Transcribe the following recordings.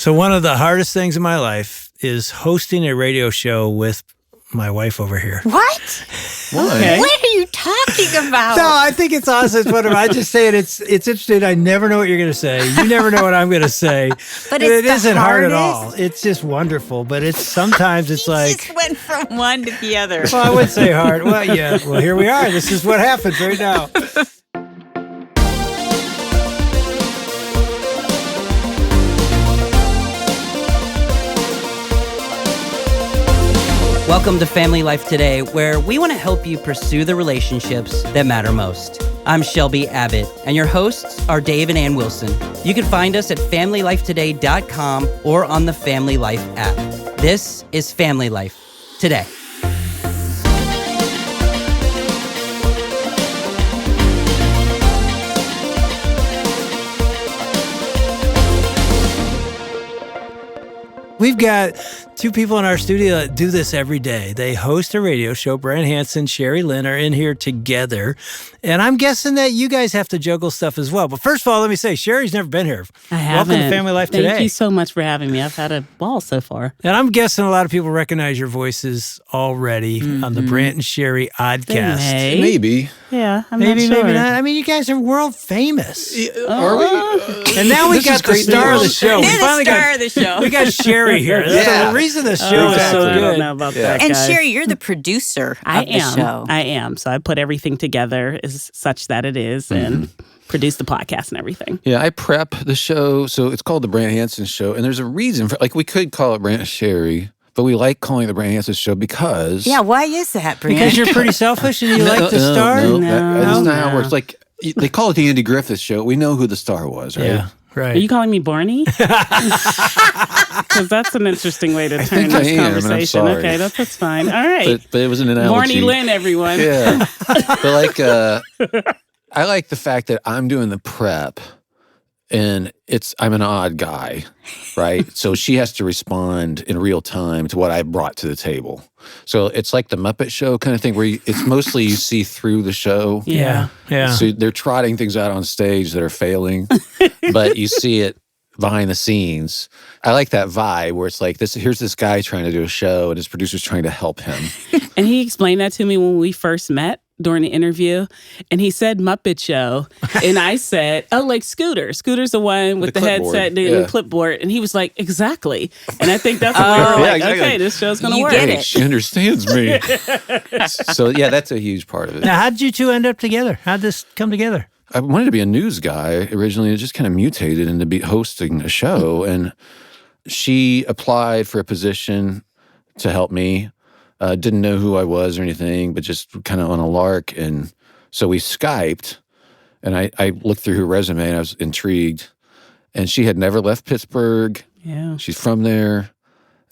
So one of the hardest things in my life is hosting a radio show with my wife over here. What? Okay. What are you talking about? No, I think it's awesome. It's whatever. I just say it. It's interesting. I never know what you're going to say. You never know what I'm going to say. But it it's isn't hard at hardest. all. It's just wonderful. But sometimes it's like. just went from one to the other. Well, I would say hard. Well, yeah. Well, here we are. This is what happens right now. Welcome to Family Life Today, where we want to help you pursue the relationships that matter most. I'm Shelby Abbott, and your hosts are Dave and Ann Wilson. You can find us at FamilyLifeToday.com or on the Family Life app. This is Family Life Today. We've got two people in our studio that do this every day. They host a radio show. Brant, Hansen, Sherri, Lynn are in here together. And I'm guessing that you guys have to juggle stuff as well. But first of all, let me say, Sherri's never been here. I haven't. Welcome to Family Life Today. Thank you so much for having me. I've had a ball so far. And I'm guessing a lot of people recognize your voices already on the Brant and Sherri Oddcast. They may. Maybe. Yeah, I'm Maybe, not sure. maybe not. I mean, you guys are world famous. Are we? And now we got the star of the show. They're We the finally star of the show. We got Sherri here. That's Yeah. the reason the show is so I don't good. know about Yeah. that, And guys. Sherri, you're the producer of the show. I am. So I put everything together as such that it is and produce the podcast and everything. Yeah, I prep the show. So it's called the Brant Hansen Show. And there's a reason for, like, we could call it Brant and Sherri, but we like calling it the Brant Hansen Show because... Yeah, why is that, Brant? Because you're pretty selfish and you like the star? No, No. that's not how it No. works. Like, they call it the Andy Griffith Show. We know who the star was, right? Yeah, right. Are you calling me Barney? Because that's an interesting way to turn think I this am, and I'm conversation. sorry. Okay, that's fine. All right. But it was an analogy. Barney Lynn, everyone. Yeah. But like, I like the fact that I'm doing the prep and I'm an odd guy, right? So she has to respond in real time to what I brought to the table. So it's like the Muppet Show kind of thing where it's mostly you see through the show. Yeah, yeah. So they're trotting things out on stage that are failing, but you see it behind the scenes. I like that vibe where it's like here's this guy trying to do a show and his producer's trying to help him. And he explained that to me when we first met during the interview. And he said Muppet Show. And I said, oh, like Scooter. Scooter's the one with the clipboard. headset and Yeah. the clipboard. And he was like, exactly. And I think that's when we were yeah, like, exactly. okay, this show's going to You work. get Hey, it. she understands me. So yeah, that's a huge part of it. Now, how did you two end up together? How'd this come together? I wanted to be a news guy originally. It just kind of mutated into be hosting a show. And she applied for a position to help me. Didn't know who I was or anything, but just kind of on a lark. And so we Skyped, and I looked through her resume, and I was intrigued. And she had never left Pittsburgh. Yeah. She's from there.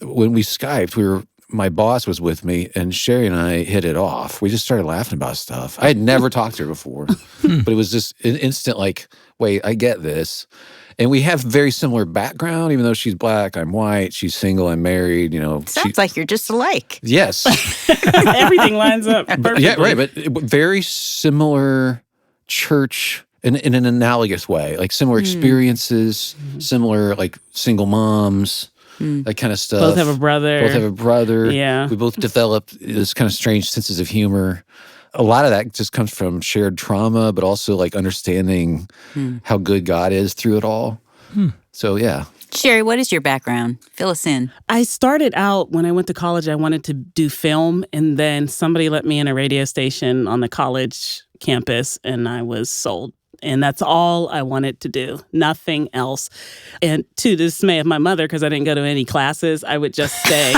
When we Skyped, my boss was with me, and Sherri and I hit it off. We just started laughing about stuff. I had never talked to her before, but it was just an instant like, wait, I get this. And we have very similar background, even though she's black, I'm white, she's single, I'm married, Sounds like you're just alike. Yes. Everything lines up perfectly. Yeah, right. But very similar church in an analogous way, like similar experiences, similar like single moms, that kind of stuff. Both have a brother. Yeah. We both developed this kind of strange senses of humor. A lot of that just comes from shared trauma, but also like understanding how good God is through it all. So, yeah. Sherri, what is your background? Fill us in. I started out when I went to college, I wanted to do film, and then somebody let me in a radio station on the college campus, and I was sold. And that's all I wanted to do, nothing else. And to the dismay of my mother, because I didn't go to any classes, I would just stay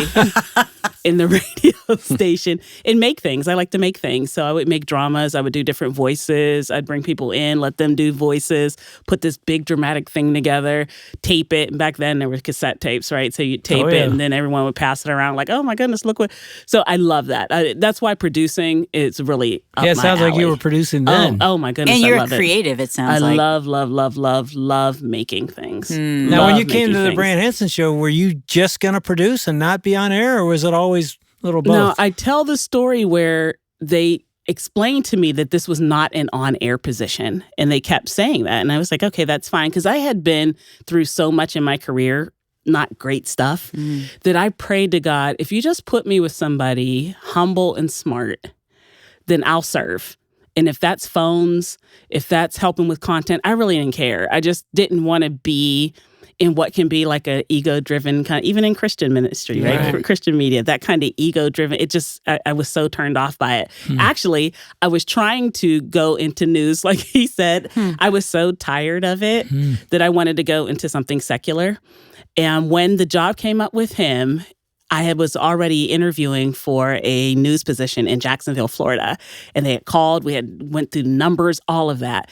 in the radio station and make things. I like to make things. So I would make dramas. I would do different voices. I'd bring people in, let them do voices, put this big dramatic thing together, tape it. And back then there were cassette tapes, right? So you'd tape it and then everyone would pass it around like, oh my goodness, look what. So I love that. That's why producing is really up Yeah, it my sounds like you alley. were producing then. Oh my goodness, And you're I love creative, it sounds I like. love making things. Now, when you came to the Brant Hansen Show, were you just going to produce and not be on air, or was it always a little both? No, I tell the story where they explained to me that this was not an on-air position, and they kept saying that. And I was like, okay, that's fine, because I had been through so much in my career not great stuff, that I prayed to God, if you just put me with somebody humble and smart, then I'll serve. And if that's phones, if that's helping with content, I really didn't care. I just didn't want to be in what can be like a ego-driven kind of, even in Christian ministry, right? Christian media, that kind of ego-driven, it just, I was so turned off by it. Actually, I was trying to go into news, like he said. I was so tired of it that I wanted to go into something secular. And when the job came up with him, I was already interviewing for a news position in Jacksonville, Florida. And they had called, we had went through numbers, all of that.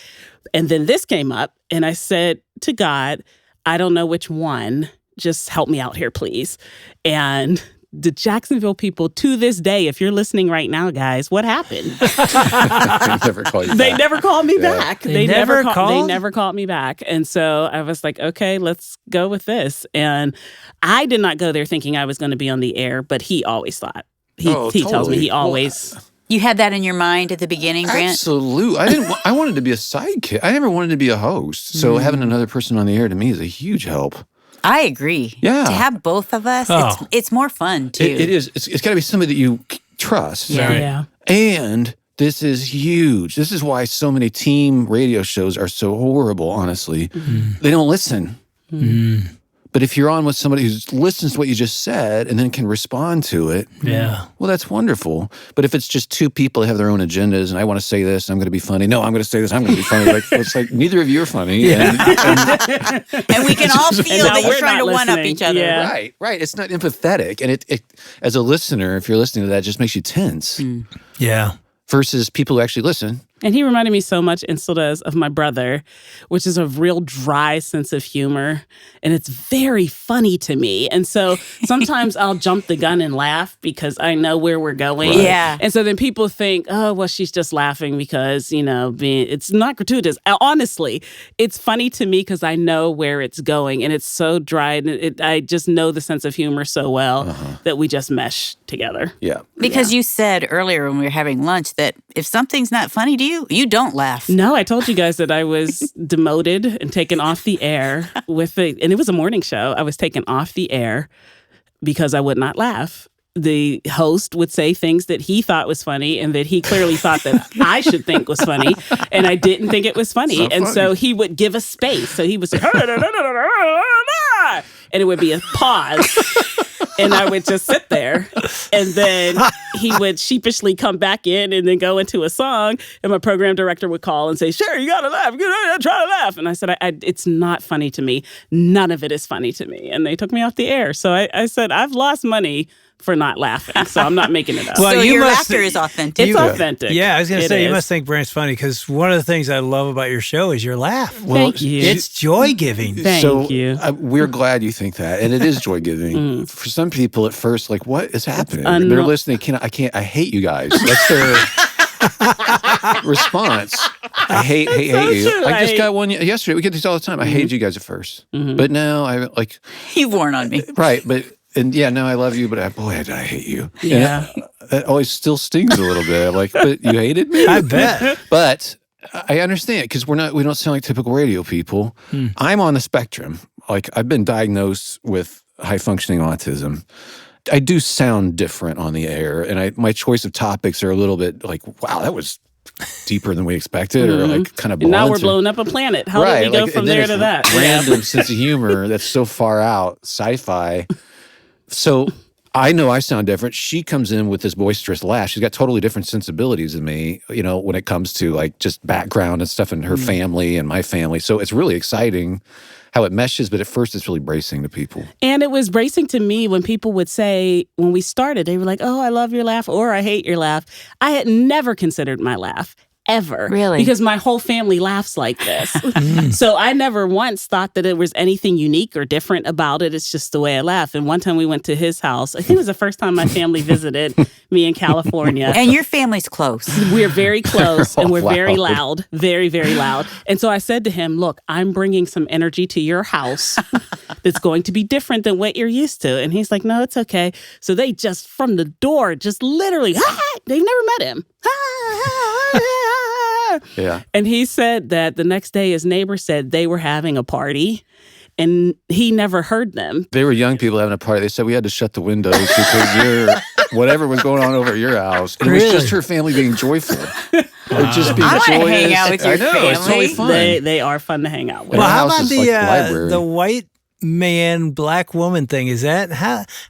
And then this came up, and I said to God, I don't know which one. Just help me out here, please. And the Jacksonville people, to this day, if you're listening right now, guys, what happened? They never call you back. They never called me back. They never called? They never called me back. And so I was like, okay, let's go with this. And I did not go there thinking I was going to be on the air, but he always thought. He tells me totally. he always... You had that in your mind at the beginning, Brant? Absolutely. I wanted to be a sidekick. I never wanted to be a host. So having another person on the air to me is a huge help. I agree. Yeah. To have both of us, it's more fun, too. It is. It's got to be somebody that you trust. Yeah. And this is huge. This is why so many team radio shows are so horrible, honestly. They don't listen. But if you're on with somebody who listens to what you just said and then can respond to it, well, that's wonderful. But if it's just two people that have their own agendas, and I want to say this, I'm going to be funny. No, I'm going to say this, I'm going to be funny. Like, it's like neither of you are funny. And we can all feel that you're trying to one-up each other. Yeah. Right. It's not empathetic. And it, as a listener, if you're listening to that, it just makes you tense. Yeah. Versus people who actually listen. And he reminded me so much, and still does, of my brother, which is a real dry sense of humor. And it's very funny to me. And so sometimes I'll jump the gun and laugh because I know where we're going. Right. Yeah. And so then people think, oh, well, she's just laughing because, it's not gratuitous. Honestly, it's funny to me because I know where it's going. And it's so dry. And I just know the sense of humor so well that we just mesh together. Yeah. Because you said earlier when we were having lunch that if something's not funny to you, you don't laugh. No, I told you guys that I was demoted and taken off the air and it was a morning show. I was taken off the air because I would not laugh. The host would say things that he thought was funny and that he clearly thought that I should think was funny. And I didn't think it was funny. So he would give a space. So he would say, and it would be a pause. And I would just sit there. And then he would sheepishly come back in and then go into a song. And my program director would call and say, Sherri, you got to laugh. Try to laugh. And I said, it's not funny to me. None of it is funny to me. And they took me off the air. So I said, I've lost money for not laughing. So I'm not making it up. Well, so your laughter is authentic. It's authentic. Yeah, I was going to say, you must think Brant's funny because one of the things I love about your show is your laugh. Thank you. It's joy-giving. Thank you. We're glad you think that. And it is joy-giving. For some people at first, like, what is happening? They're listening. I hate you guys. That's their response. I hate you. I just got one yesterday. We get these all the time. I hated you guys at first. But now I like. You've worn on me. Right. Now I love you, but I hate you. Yeah. And that always still stings a little bit. I'm like, but you hated me? I bet. But I understand because we don't sound like typical radio people. I'm on the spectrum. Like I've been diagnosed with high functioning autism. I do sound different on the air, and my choice of topics are a little bit like, wow, that was deeper than we expected, or like kind of blunt. Now we're blowing up a planet. How do we go from there to that? Random sense of humor that's so far out, sci-fi. So I know I sound different. She comes in with this boisterous laugh. She's got totally different sensibilities than me, when it comes to like just background and stuff in her family and my family. So it's really exciting how it meshes, but at first it's really bracing to people. And it was bracing to me when people would say, when we started, they were like, oh, I love your laugh or I hate your laugh. I had never considered my laugh. Ever. Really? Because my whole family laughs like this. So I never once thought that there was anything unique or different about it. It's just the way I laugh. And one time we went to his house. I think it was the first time my family visited me in California. And your family's close. We're very close and we're very loud. loud. Very, very loud. And so I said to him, look, I'm bringing some energy to your house that's going to be different than what you're used to. And he's like, no, it's okay. So they just, from the door, just literally, they've never met him. Yeah. And he said that the next day his neighbor said they were having a party and he never heard them. They were young people having a party. They said we had to shut the windows because whatever was going on over at your house. And it was just her family being joyful. Or just being I want to joyous. hang out with your family. It's totally fun. They are fun to hang out with. Well, how house about is like the library. the white man, black woman thing? Is that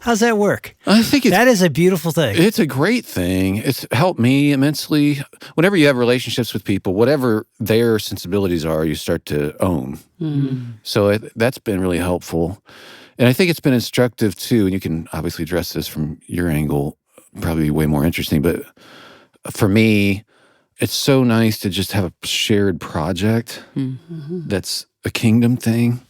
how's that work? I think that is a beautiful thing. It's a great thing. It's helped me immensely. Whenever you have relationships with people, whatever their sensibilities are, you start to own. So that's been really helpful. And I think it's been instructive too, and you can obviously address this from your angle, probably way more interesting. But for me, it's so nice to just have a shared project that's a kingdom thing.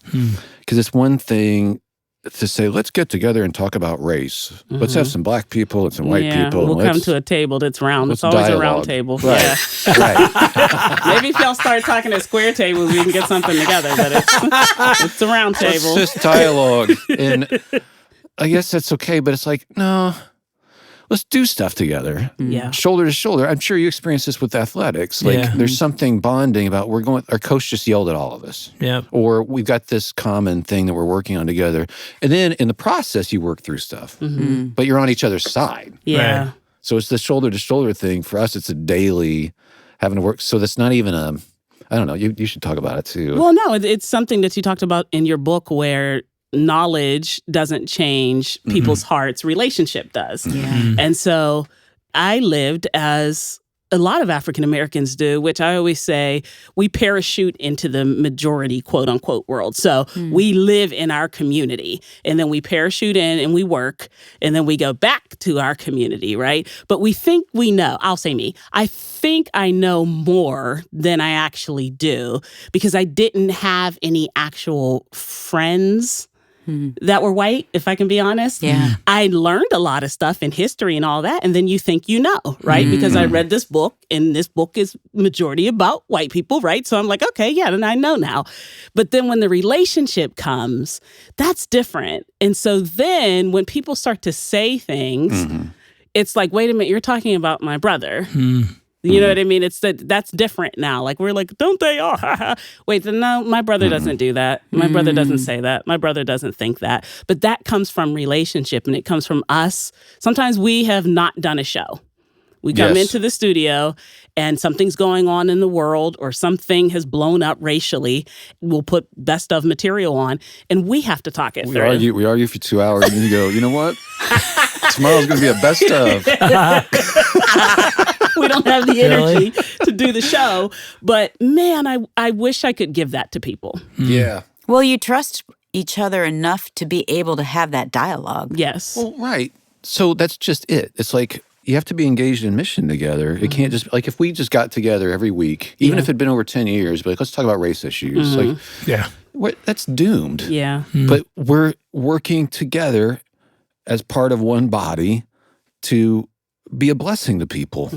Because it's one thing to say, let's get together and talk about race. Let's have some black people and some white people. We'll come to a table that's round. It's always a round table. Right. Yeah. Right. Maybe if y'all start talking at square tables, we can get something together. But it's a round table. It's just dialogue. And I guess that's okay, but it's like, no, let's do stuff together. Yeah. Shoulder to shoulder. I'm sure you experience this with athletics. Like there's something bonding about our coach just yelled at all of us. Yeah. Or we've got this common thing that we're working on together. And then in the process, you work through stuff. But you're on each other's side. Yeah. Right. So it's the shoulder to shoulder thing. For us, it's a daily having to work. So that's not even I don't know, you should talk about it too. Well, no, it's something that you talked about in your book where knowledge doesn't change people's hearts, relationship does. And so I lived as a lot of African Americans do, which I always say we parachute into the majority, quote unquote, world. So we live in our community and then we parachute in and we work and then we go back to our community, right? But we think we know, I'll say me, I think I know more than I actually do because I didn't have any actual friends that were white, if I can be honest. Yeah. I learned a lot of stuff in history and all that, and then you think you know, right? Because I read this book, and this book is majority about white people, right? So I'm like, okay, yeah, then I know now. But then when the relationship comes, that's different. And so then when people start to say things, it's like, wait a minute, you're talking about my brother. You know what I mean? It's that's different now. Like, we're like, don't they all? Wait, no, my brother doesn't do that. My brother doesn't say that. My brother doesn't think that. But that comes from relationship, and it comes from us. Sometimes we have not done a show. We come into the studio, and something's going on in the world, or something has blown up racially. We'll put best of material on, and we have to talk it through. We argue for 2 hours, and you go, you know what? Tomorrow's going to be a best of. We don't have the energy to do the show. But man, I wish I could give that to people. Yeah. Well, you trust each other enough to be able to have that dialogue. Yes. Well, right. So that's just it. It's like you have to be engaged in mission together. It can't just, like, if we just got together every week, even if it'd been over 10 years, but like, let's talk about race issues. Like, that's doomed. Yeah. But we're working together as part of one body to be a blessing to people.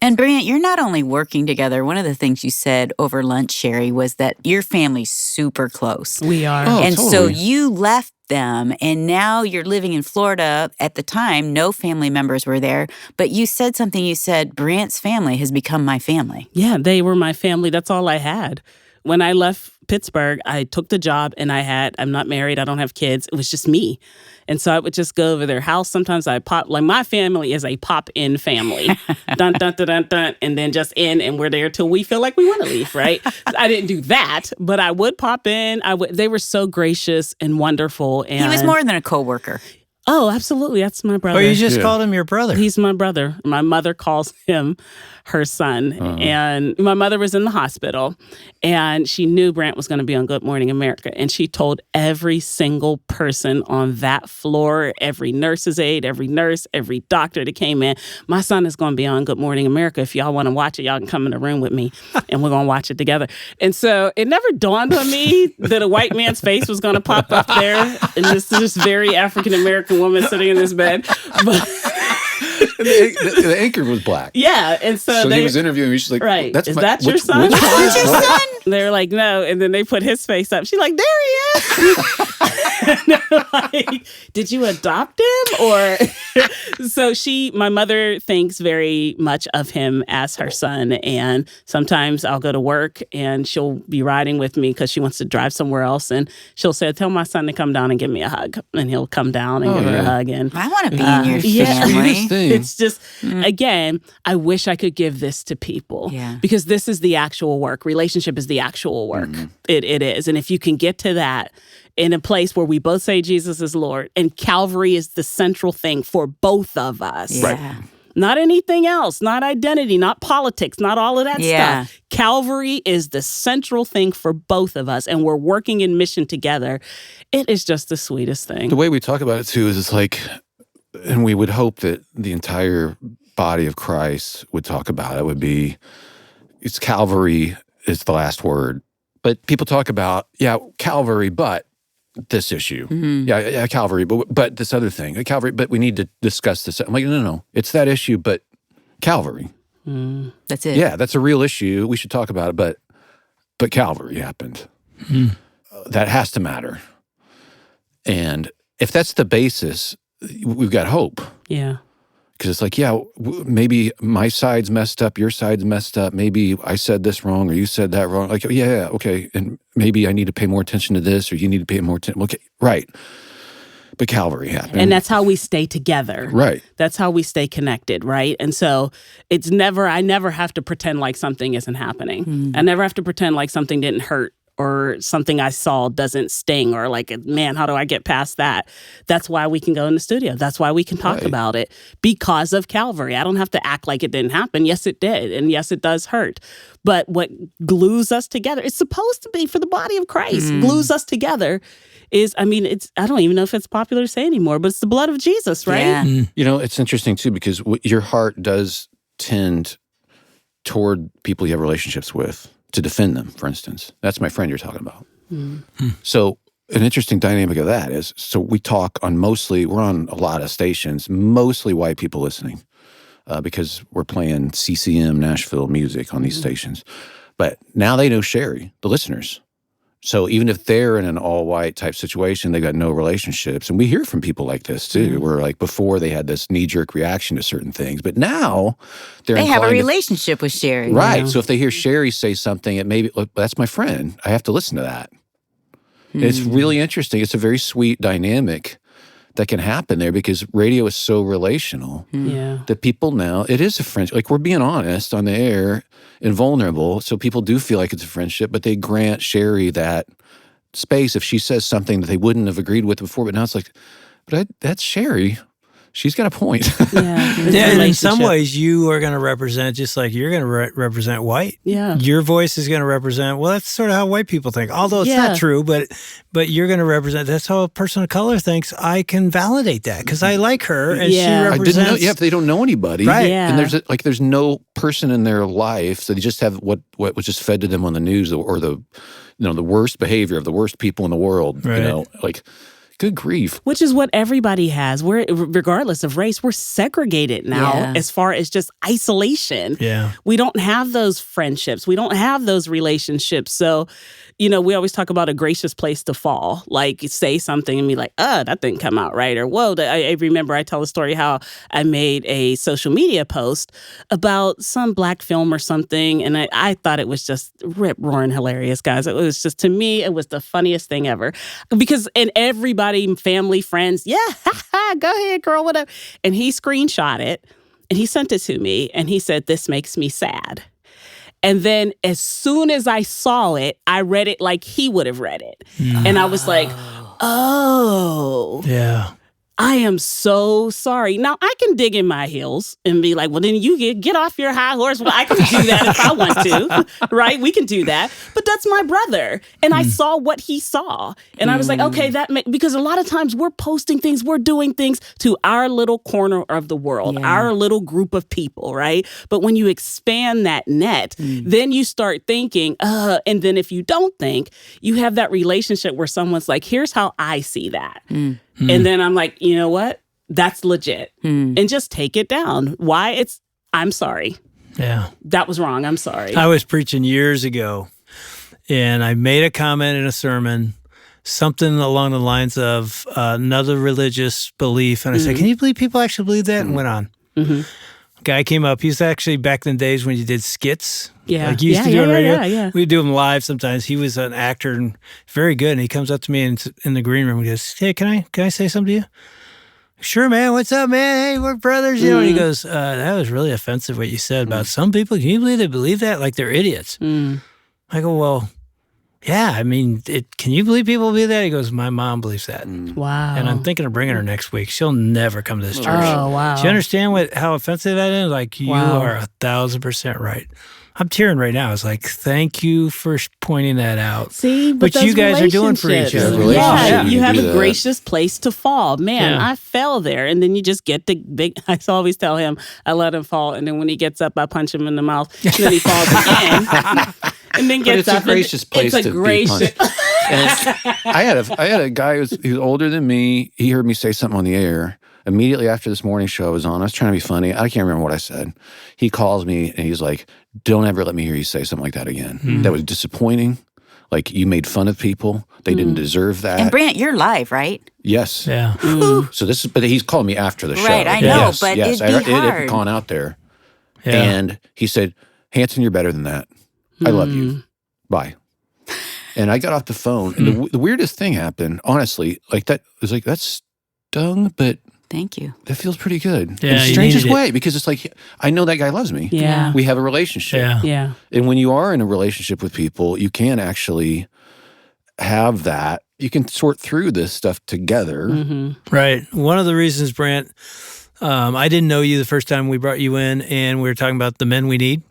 And Brant, you're not only working together. One of the things you said over lunch, Sherri, was that your family's super close. We are. Oh, and totally. so you left them, and now you're living in Florida. At the time, no family members were there. But you said something. You said, Brant's family has become my family. Yeah, they were my family. That's all I had. When I left Pittsburgh, I took the job, and I'm not married. I don't have kids. It was just me. And so I would just go over their house. Sometimes I pop, like, my family is a pop-in family. Dun, dun, dun, dun, dun, and then just in, and we're there till we feel like we want to leave, right? I didn't do that, but I would pop in. They were so gracious and wonderful. And He was more than a coworker. Oh, absolutely. That's my brother. Oh, you just called him your brother. He's my brother. My mother calls him her son. And my mother was in the hospital, and she knew Brant was going to be on Good Morning America. And she told every single person on that floor, every nurse's aide, every nurse, every doctor that came in, my son is going to be on Good Morning America. If y'all want to watch it, y'all can come in the room with me, and we're going to watch it together. And so it never dawned on me that a white man's face was going to pop up there, and this very African-American woman sitting in this bed. the anchor was black. Yeah, and so he was interviewing me. She's like, right, "That's is my, that your which, son? Which one Is your son? They're like, no, and then they put his face up. She's like, there he is. And they're like, did you adopt him? Or so my mother thinks very much of him as her son. And sometimes I'll go to work and she'll be riding with me because she wants to drive somewhere else. And she'll say, tell my son to come down and give me a hug. And he'll come down and give her a hug. And I want to be in your yeah. family. It's just, again, I wish I could give this to people. Yeah. Because this is the actual work. Relationship is the actual work. It is. And if you can get to that in a place where we both say Jesus is Lord and Calvary is the central thing for both of us. Yeah. Right. Not anything else, not identity, not politics, not all of that stuff. Calvary is the central thing for both of us, and we're working in mission together. It is just the sweetest thing. The way we talk about it, too, is it's like, and we would hope that the entire body of Christ would talk about it, would be, it's Calvary is the last word. But people talk about, Calvary, but this issue. Yeah, Calvary, but this other thing. Calvary, but we need to discuss this. I'm like, no. It's that issue, but Calvary. That's it. Yeah, that's a real issue. We should talk about it, but Calvary happened. That has to matter. And if that's the basis, we've got hope. Yeah. Because it's like, maybe my side's messed up, your side's messed up. Maybe I said this wrong or you said that wrong. Like, okay. And maybe I need to pay more attention to this or you need to pay more attention. Okay, right. But Calvary happened. And that's how we stay together. Right. That's how we stay connected, right? And so I never have to pretend like something isn't happening. I never have to pretend like something didn't hurt or something I saw doesn't sting or like, man, how do I get past that? That's why we can go in the studio. That's why we can talk about it because of Calvary. I don't have to act like it didn't happen. Yes, it did. And yes, it does hurt. But what glues us together, it's supposed to be for the body of Christ, glues us together is, I don't even know if it's popular to say anymore, but it's the blood of Jesus, right? Yeah. You know, it's interesting too, because your heart does tend toward people you have relationships with to defend them, for instance. That's my friend you're talking about. So an interesting dynamic of that is, so we talk on we're on a lot of stations, mostly white people listening because we're playing CCM Nashville music on these stations. But now they know Sherri, the listeners. So even if they're in an all-white type situation, they got no relationships. And we hear from people like this too, where like before they had this knee-jerk reaction to certain things, but now they have a relationship with Sherri. Right. You know? So if they hear Sherri say something, it maybe, look, that's my friend. I have to listen to that. It's really interesting. It's a very sweet dynamic that can happen there because radio is so relational that people now, it is a friendship. Like we're being honest on the air and vulnerable, so people do feel like it's a friendship, but they grant Sherri that space if she says something that they wouldn't have agreed with before. But now it's like, that's Sherri. She's got a point. And in some ways, you are going to represent just like you're going to represent white. Yeah. Your voice is going to represent, well, that's sort of how white people think. Although it's not true, but you're going to represent, that's how a person of color thinks. I can validate that because I like her and she represents. I didn't know, if they don't know anybody. Right. And there's no person in their life, so they just have what was just fed to them on the news or the worst behavior of the worst people in the world. Right. Good grief. Which is what everybody has. We're, regardless of race, we're segregated now as far as just isolation. Yeah. We don't have those friendships. We don't have those relationships. So, we always talk about a gracious place to fall. Like, say something and be like, that didn't come out right. Or, whoa, I remember I tell a story how I made a social media post about some black film or something. And I thought it was just rip-roaring hilarious, guys. It was just, to me, it was the funniest thing ever. Because, and everybody, family, friends, go ahead, girl, whatever. And he screenshot it and he sent it to me and he said, this makes me sad. And then as soon as I saw it, I read it like he would have read it. And I was like, oh. Yeah. I am so sorry. Now, I can dig in my heels and be like, well, then you get off your high horse. Well, I can do that if I want to, right? We can do that. But that's my brother. And I saw what he saw. And I was like, okay, because a lot of times we're posting things, we're doing things to our little corner of the world, our little group of people, right? But when you expand that net, then you start thinking, and then if you don't think, you have that relationship where someone's like, here's how I see that. And then I'm like, you know what? That's legit. And just take it down. I'm sorry. Yeah. That was wrong. I'm sorry. I was preaching years ago, and I made a comment in a sermon, something along the lines of another religious belief. And I said, can you believe people actually believe that? And went on. Guy came up. He was actually back in the days when you did skits. Yeah. Like you used to do on radio. Yeah. We'd do them live sometimes. He was an actor and very good. And he comes up to me in the green room and goes, hey, can I say something to you? Sure, man. What's up, man? Hey, we're brothers. You know, and he goes, that was really offensive what you said about some people. Can you believe they believe that? Like they're idiots. I go, well, yeah. I mean, can you believe people believe that? He goes, my mom believes that. Wow. And I'm thinking of bringing her next week. She'll never come to this church. Oh, wow. Do you understand how offensive that is? Like, you are 1,000% right. I'm tearing right now. It's like, thank you for pointing that out. See, but you guys are doing for each other. Yeah, you have do a that. gracious place to fall. Man, Yeah. I fell there. And then you just get the big, I always tell him, I let him fall. And then when he gets up, I punch him in the mouth. And then he falls again. And then gets But up. it's a gracious place it's a to gracious, be punched. And I had a guy who was older than me. He heard me say something on the air. Immediately after this morning show I was on, I was trying to be funny. I can't remember what I said. He calls me and he's like, don't ever let me hear you say something like that again. That was disappointing. Like, you made fun of people. They didn't deserve that. And Brant, you're live, right? Yes. Yeah. So but he's called me after the show. Right, I know, but it'd be It hard. had gone out there. Yeah. And he said, Hansen, you're better than that. I love you. Bye. And I got off the phone, and the weirdest thing happened, honestly, like that was like, that stung, but Thank you. that feels pretty good. Yeah, in the you strangest needed it. way, because it's like, I know that guy loves me. Yeah. We have a relationship. Yeah. Yeah. And when you are in a relationship with people, you can actually have that. You can sort through this stuff together. Right. One of the reasons, Brant, I didn't know you the first time we brought you in, and we were talking about the men we need.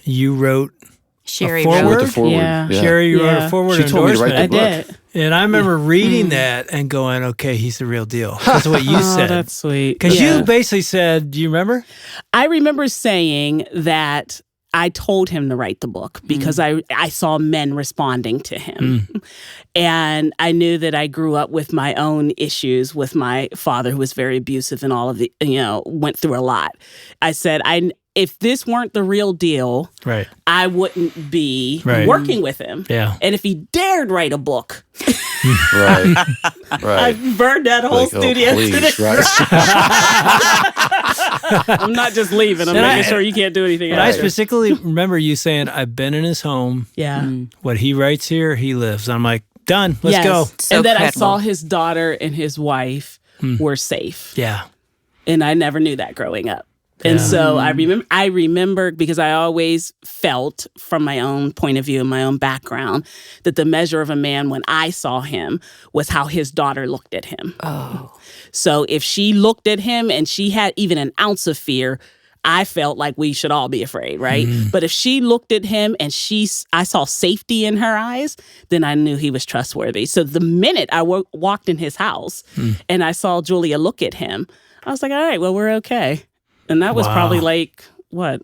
You wrote Sherri forward? wrote. With the forward. Yeah. Sherri, you wrote Yeah. a forward She told me to write endorsement. the I book. did. And I remember reading that and going, okay, he's the real deal. That's what you Oh, said. that's sweet. Because Yeah. you basically said, do you remember? I remember saying that I told him to write the book because I saw men responding to him. And I knew that I grew up with my own issues with my father, who was very abusive and all of the, went through a lot. I said, if this weren't the real deal, Right. I wouldn't be Right. working with him. Yeah. And if he dared write a book, Right. I Right. burned that whole Like, oh, studio to please, the right? I'm not just leaving. I'm And making I- sure you can't do anything And I else. specifically remember you saying, I've been in his home. Yeah. What he writes here, he lives. I'm like, done. Let's Yes. go. So and then I credible. saw his daughter and his wife were safe. Yeah. And I never knew that growing up. And so I remember because I always felt from my own point of view and my own background that the measure of a man when I saw him was how his daughter looked at him. Oh. So if she looked at him and she had even an ounce of fear, I felt like we should all be afraid, right? But if she looked at him and I saw safety in her eyes, then I knew he was trustworthy. So the minute I walked in his house and I saw Julia look at him, I was like, all right, well, we're okay. And that was Wow. probably like,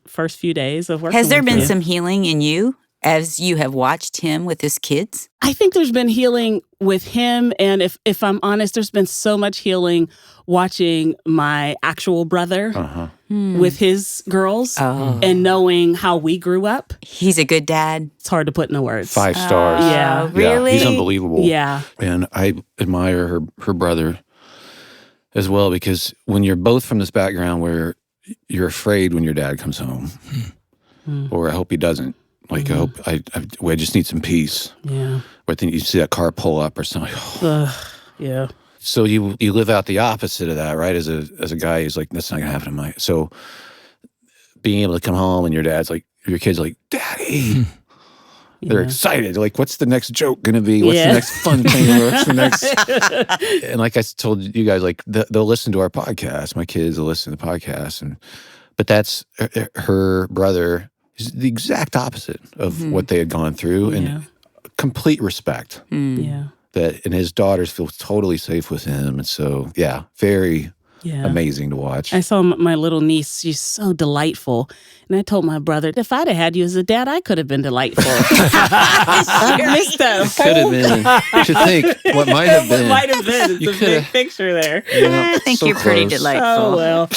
first few days of working Has there with been you. some healing in you as you have watched him with his kids? I think there's been healing with him. And if I'm honest, there's been so much healing watching my actual brother with his girls and knowing how we grew up. He's a good dad. It's hard to put into words. 5 stars. Yeah. Really? He's unbelievable. Yeah. And I admire her brother as well, because when you're both from this background where you're afraid when your dad comes home, or I hope he doesn't. Like, I hope I just need some peace. Yeah. But then you see that car pull up or something. Yeah. So you live out the opposite of that, right? As a guy who's like, that's not gonna happen to my. So being able to come home and your kid's like, Daddy. They're excited. Like, what's the next joke going to be? What's the next fun thing? What's the next? And like I told you guys, like they'll listen to our podcast. My kids will listen to the podcast, but that's her brother is the exact opposite of what they had gone through, and complete respect. Yeah. And his daughters feel totally safe with him, and so very. amazing to watch. I saw my little niece. She's so delightful. And I told my brother, if I'd have had you as a dad, I could have been delightful. I missed that. Could have been. You should think what might have been. Might have been. It's a big picture there. I think so you're pretty close. delightful. Oh, well.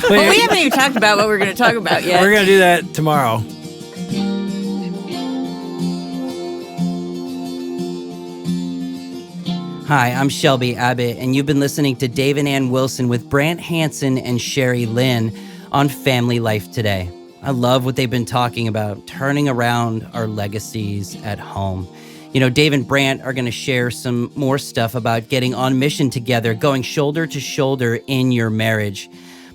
Well, we haven't even talked about what we're going to talk about yet. We're going to do that tomorrow. Hi, I'm Shelby Abbott, and you've been listening to Dave and Ann Wilson with Brant Hansen and Sherri Lynn on Family Life Today. I love what they've been talking about, turning around our legacies at home. You know, Dave and Brant are going to share some more stuff about getting on mission together, going shoulder to shoulder in your marriage.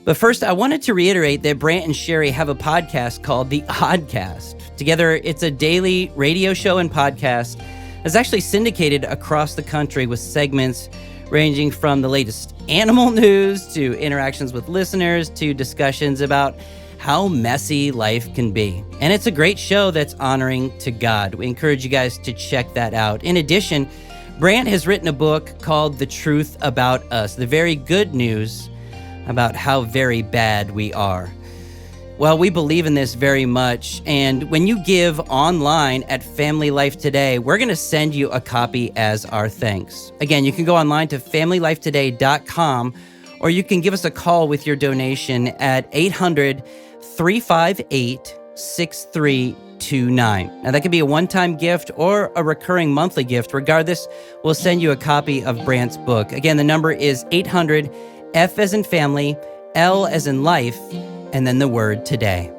But first, I wanted to reiterate that Brant and Sherri have a podcast called The Oddcast. Together, it's a daily radio show and podcast that's actually syndicated across the country with segments ranging from the latest animal news to interactions with listeners to discussions about how messy life can be. And it's a great show that's honoring to God. We encourage you guys to check that out. In addition, Brant has written a book called The Truth About Us, the very good news about how very bad we are. Well, we believe in this very much, and when you give online at Family Life Today, we're going to send you a copy as our thanks. Again, you can go online to FamilyLifeToday.com, or you can give us a call with your donation at 800-358-6329. Now, that could be a one-time gift or a recurring monthly gift. Regardless, we'll send you a copy of Brant's book. Again, the number is 800-F as in family, L as in life, and then the word today.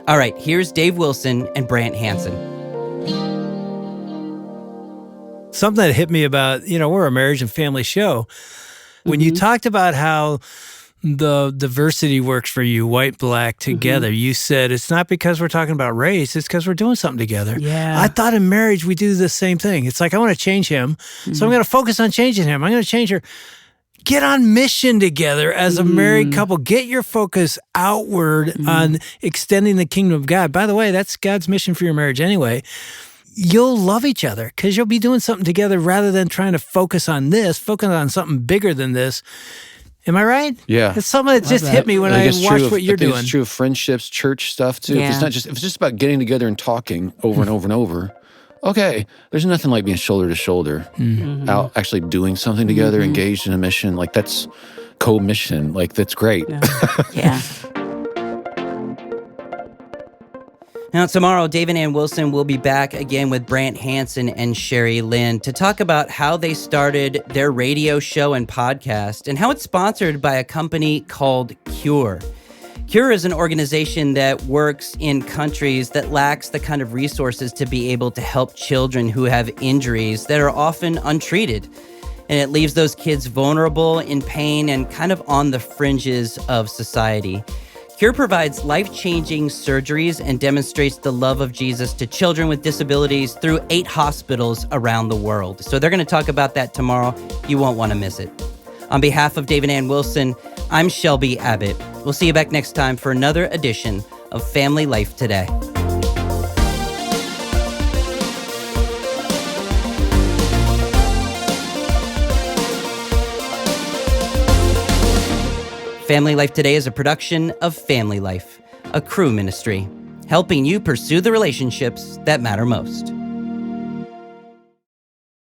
All right, here's Dave Wilson and Brant Hansen. Something that hit me about, we're a marriage and family show. When you talked about how the diversity works for you, white, black, together, you said it's not because we're talking about race, it's because we're doing something together. Yeah. I thought in marriage we do the same thing. It's like, I want to change him, so I'm going to focus on changing him. I'm going to change her. Get on mission together as a married couple. Get your focus outward on extending the kingdom of God. By the way, that's God's mission for your marriage anyway. You'll love each other because you'll be doing something together rather than trying to focus on something bigger than this. Am I right? Yeah. It's something that just hit me when I watched what you're doing. It's true of friendships, church stuff too. Yeah. If it's just about getting together and talking over and over and over. Okay, there's nothing like being shoulder to shoulder, out actually doing something together, engaged in a mission. Like that's co-mission. Like that's great. Yeah. Now, tomorrow, Dave and Ann Wilson will be back again with Brant Hansen and Sherri Lynn to talk about how they started their radio show and podcast and how it's sponsored by a company called Cure. Cure is an organization that works in countries that lacks the kind of resources to be able to help children who have injuries that are often untreated. And it leaves those kids vulnerable, in pain, and kind of on the fringes of society. Cure provides life-changing surgeries and demonstrates the love of Jesus to children with disabilities through 8 hospitals around the world. So they're going to talk about that tomorrow. You won't want to miss it. On behalf of Dave and Ann Wilson, I'm Shelby Abbott. We'll see you back next time for another edition of Family Life Today. Family Life Today is a production of Family Life, a crew ministry, helping you pursue the relationships that matter most.